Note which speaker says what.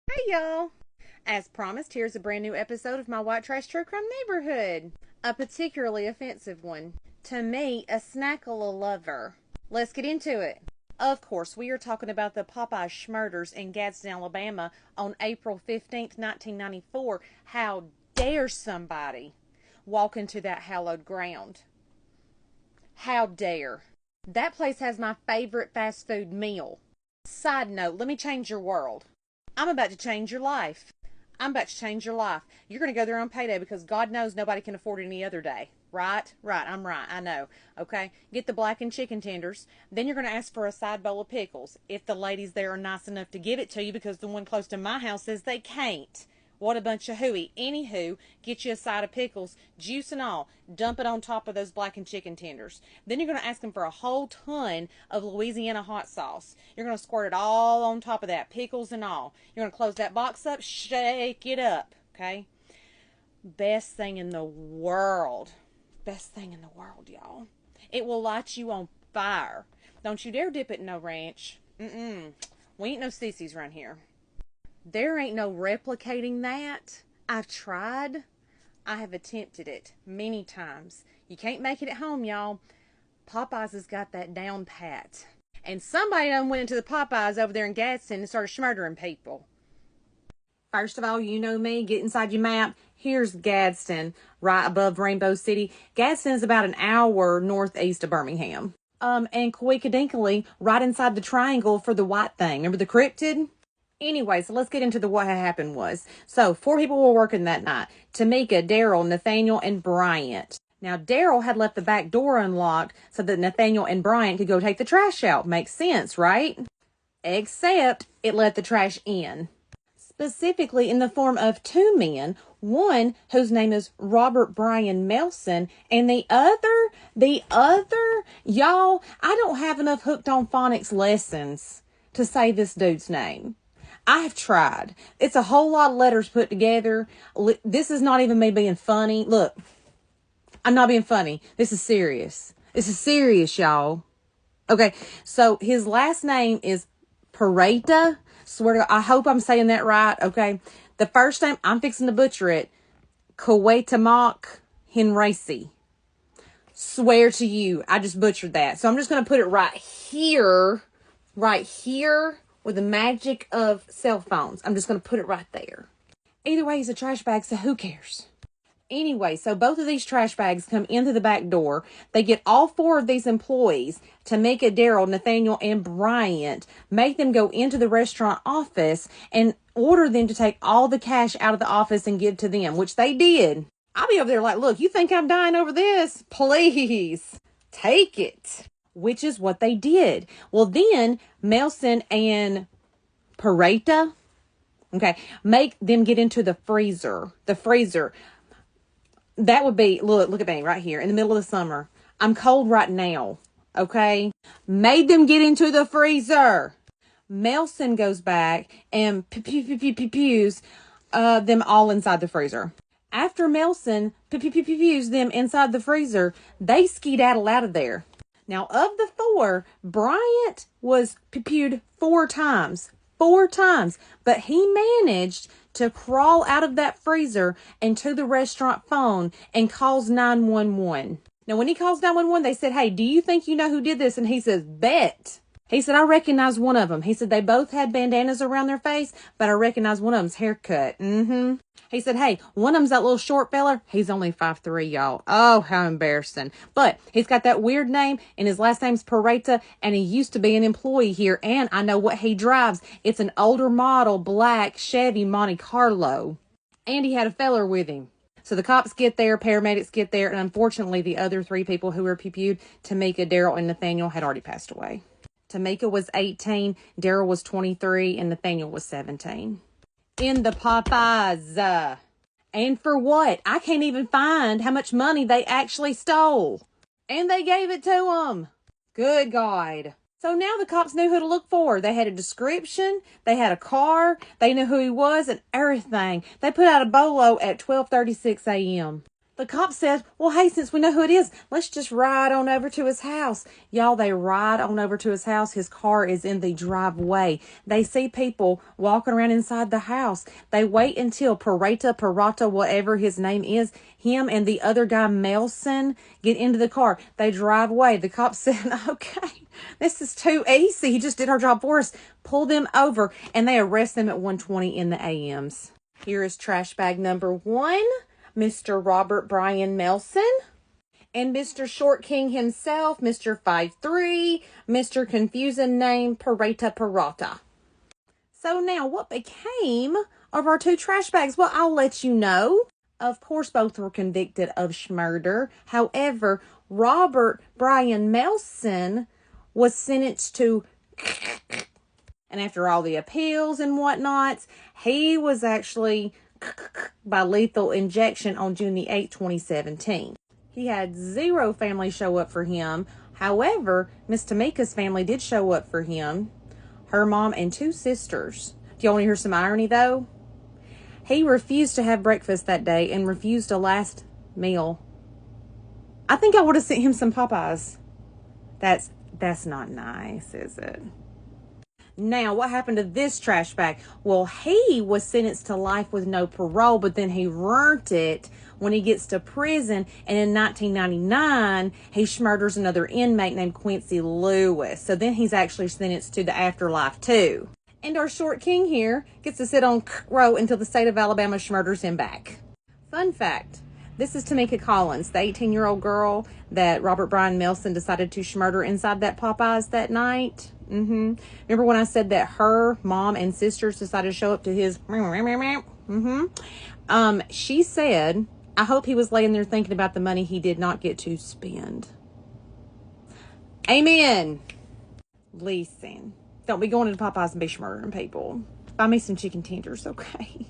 Speaker 1: Hey y'all! As promised, here's a brand new episode of my White Trash True Crime Neighborhood. A particularly offensive one. To me, a snackle lover. Let's get into it. Of course, we are talking about the Popeyes schmurders in Gadsden, Alabama on April 15th, 1994. How dare somebody walk into that hallowed ground? How dare? That place has my favorite fast food meal. Side note, let me change your world. I'm about to change your life. I'm about to change your life. You're going to go there on payday because God knows nobody can afford any other day. Right? Right. I'm right. I know. Okay? Get the blackened chicken tenders. Then you're going to ask for a side bowl of pickles. If the ladies there are nice enough to give it to you, because the one close to my house says they can't. What a bunch of hooey. Anywho, get you a side of pickles, juice and all. Dump it on top of those blackened chicken tenders. Then you're going to ask them for a whole ton of Louisiana hot sauce. You're going to squirt it all on top of that, pickles and all. You're going to close that box up, shake it up, okay? Best thing in the world. Best thing in the world, y'all. It will light you on fire. Don't you dare dip it in no ranch. We ain't no sissies around here. There ain't no replicating that. I've tried. I have attempted it many times. You can't make it at home, y'all. Popeyes has got that down pat. And somebody done went into the Popeyes over there in Gadsden and started schmurdering people. First of all, you know me. Get inside your map. Here's Gadsden, right above Rainbow City. Gadsden is about an hour northeast of Birmingham. And coinkydinkley, right inside the triangle for the white thing. Remember the cryptid? Anyway, so let's get into what happened was. So, 4 people were working that night. Tamika, Daryl, Nathaniel, and Bryant. Now, Daryl had left the back door unlocked so that Nathaniel and Bryant could go take the trash out. Makes sense, right? Except it let the trash in. Specifically in the form of 2 men. One whose name is Robert Brian Melson, and the other, y'all, I don't have enough hooked on phonics lessons to say this dude's name. I have tried. It's a whole lot of letters put together. This is not even me being funny. Look, I'm not being funny. This is serious. This is serious, y'all. Okay, so his last name is Pareta. Swear to God, I hope I'm saying that right. Okay, the first name, I'm fixing to butcher it. Kawetamak Henracy. Swear to you, I just butchered that. So I'm just going to put it right here, with the magic of cell phones. I'm just going to put it right there. Either way, he's a trash bag, so who cares? Anyway, so both of these trash bags come into the back door. They get all 4 of these employees, Tamika, Daryl, Nathaniel, and Bryant, make them go into the restaurant office and order them to take all the cash out of the office and give to them, which they did. I'll be over there like, look, you think I'm dying over this? Please, take it. Which is what they did. Well, then Melson and Pareta, okay, make them get into the freezer. The freezer. That would be, look at me right here in the middle of the summer. I'm cold right now, okay? Made them get into the freezer. Melson goes back and pews them all inside the freezer. After Melson pews them inside the freezer, they skedaddle out of there. Now, of the 4, Bryant was pewed 4 times. 4 times. But he managed to crawl out of that freezer and to the restaurant phone and calls 911. Now, when he calls 911, they said, hey, do you think you know who did this? And he says, bet. He said, I recognize one of them. He said, they both had bandanas around their face, but I recognize one of them's haircut. He said, hey, one of them's that little short feller. He's only 5'3", y'all. Oh, how embarrassing. But he's got that weird name, and his last name's Pareta, and he used to be an employee here, and I know what he drives. It's an older model black Chevy Monte Carlo. And he had a feller with him. So the cops get there, paramedics get there, and unfortunately the other 3 people who were pewed, Tamika, Daryl, and Nathaniel, had already passed away. Tamika was 18, Daryl was 23, and Nathaniel was 17. In the Popeyes. And for what? I can't even find how much money they actually stole. And they gave it to them. Good God. So now the cops knew who to look for. They had a description. They had a car. They knew who he was and everything. They put out a bolo at 12:36 a.m. The cop said, well, hey, since we know who it is, let's just ride on over to his house. Y'all, they ride on over to his house. His car is in the driveway. They see people walking around inside the house. They wait until Peralta, whatever his name is, him and the other guy, Melson, get into the car. They drive away. The cop said, okay, this is too easy. He just did our job for us. Pull them over, and they arrest them at 1:20 in the a.m.s. Here is trash bag number 1. Mr. Robert Brian Melson, and Mr. Short King himself, Mr. 5'3", Mr. Confusing Name, Peralta. So now, what became of our 2 trash bags? Well, I'll let you know. Of course, both were convicted of murder. However, Robert Brian Melson was sentenced to, and after all the appeals and whatnots, he was actually by lethal injection on June the 8th, 2017. He had 0 family show up for him. However, Miss Tamika's family did show up for him. Her mom and 2 sisters. Do you want to hear some irony, though? He refused to have breakfast that day and refused a last meal. I think I would have sent him some Popeyes. That's not nice, is it? Now, what happened to this trash bag? Well, he was sentenced to life with no parole, but then he earned it when he gets to prison. And in 1999, he murders another inmate named Quincy Lewis. So then he's actually sentenced to the afterlife, too. And our short king here gets to sit on row until the state of Alabama murders him back. Fun fact. This is Tamika Collins, the 18-year-old girl that Robert Brian Melson decided to murder inside that Popeyes that night. Remember when I said that her mom and sisters decided to show up to his? She said, I hope he was laying there thinking about the money he did not get to spend. Amen. Listen, don't be going to Popeyes and be murdering people. Buy me some chicken tenders, okay?